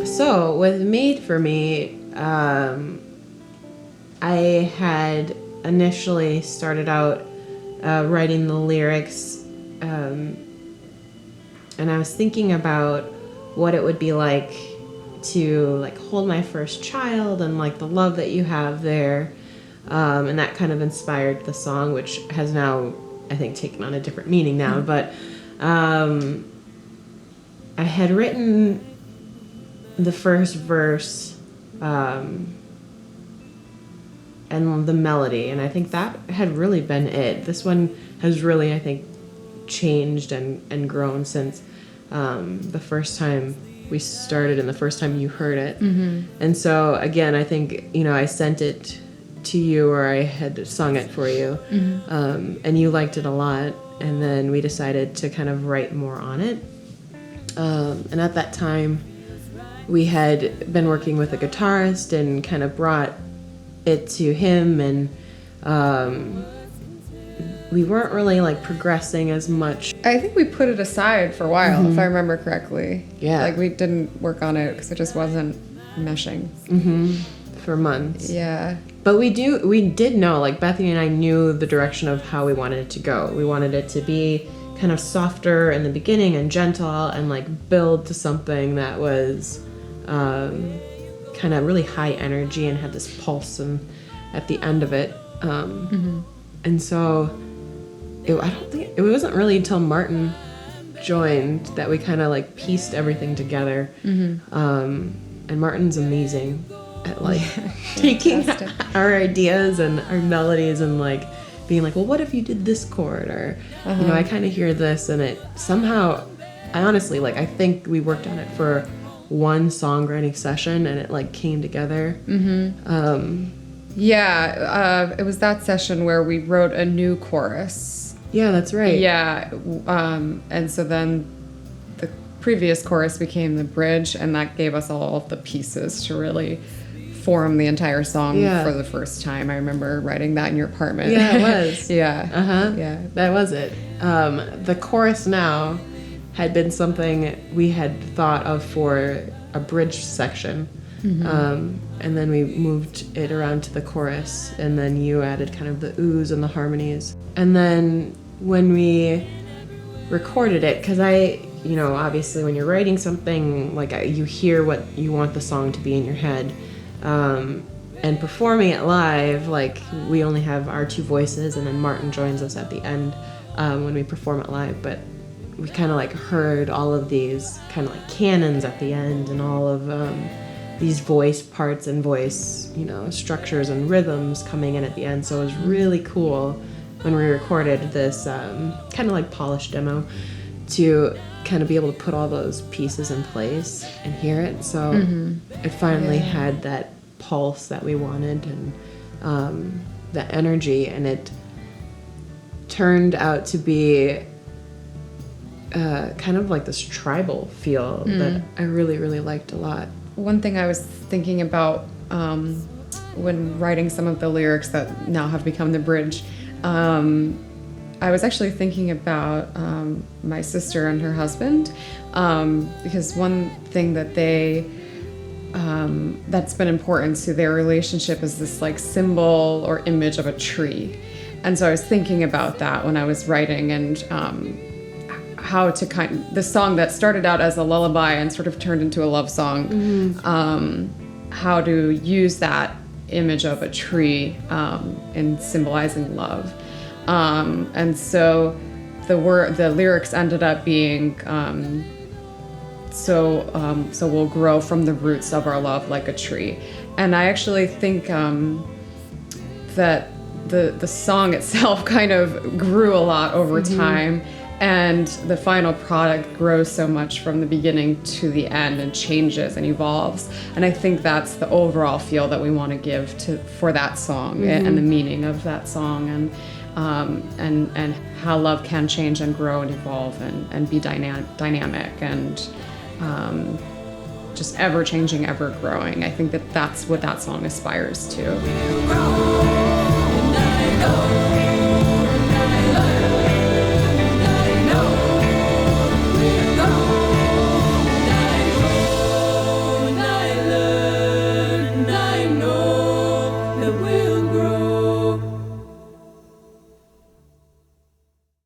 So with Made for Me, I had initially started out writing the lyrics, and I was thinking about what it would be like to like hold my first child and like the love that you have there, and that kind of inspired the song, which has now I think taken on a different meaning now. But I had written the first verse and the melody, and I think that had really been it. This one has really, I think, changed and grown since the first time we started and the first time you heard it. And so again, I think, you know, I sent it to you, or I had sung it for you, and you liked it a lot, and then we decided to kind of write more on it. And at that time we had been working with a guitarist and kind of brought it to him, and we weren't really like progressing as much. I think we put it aside for a while, if I remember correctly. Yeah. Like we didn't work on it because it just wasn't meshing. For months. Yeah. But we did know, like Bethany and I knew the direction of how we wanted it to go. We wanted it to be kind of softer in the beginning and gentle, and like build to something that was kind of really high energy and had this pulse at the end of it. And so I don't think it wasn't really until Martin joined that we kind of like pieced everything together. And Martin's amazing at like taking our ideas and our melodies and like being like, well, what if you did this chord? Or, you know, I kind of hear this, and it somehow, I honestly, like, I think we worked on it for one songwriting session and it like came together. Yeah, it was that session where we wrote a new chorus. Yeah, that's right. Yeah, and so then the previous chorus became the bridge, and that gave us all of the pieces to really form the entire song for the first time. I remember writing that in your apartment. Yeah, it was. Yeah. Yeah, that was it. The chorus now had been something we had thought of for a bridge section. And then we moved it around to the chorus, and then you added kind of the oohs and the harmonies. And then when we recorded it, because you know, obviously when you're writing something, like you hear what you want the song to be in your head. And performing it live, like we only have our two voices, and then Martin joins us at the end when we perform it live. But we kind of like heard all of these kind of like cannons at the end, and all of these voice parts and voice, you know, structures and rhythms coming in at the end. So it was really cool when we recorded this kind of like polished demo to kind of be able to put all those pieces in place and hear it. So it finally had that pulse that we wanted, and that energy, and it turned out to be kind of like this tribal feel that I really, really liked a lot. One thing I was thinking about when writing some of the lyrics that now have become the bridge, I was actually thinking about my sister and her husband, because one thing that that's been important to their relationship is this like symbol or image of a tree. And so I was thinking about that when I was writing, and how to the song that started out as a lullaby and sort of turned into a love song, how to use that image of a tree in symbolizing love. And so the lyrics ended up being so we'll grow from the roots of our love like a tree. And I actually think that the song itself kind of grew a lot over time, and the final product grows so much from the beginning to the end and changes and evolves. And I think that's the overall feel that we want to give for that song, and the meaning of that song, and how love can change and grow and evolve and be dynamic and just ever changing, ever growing. I think that that's what that song aspires to. Grow.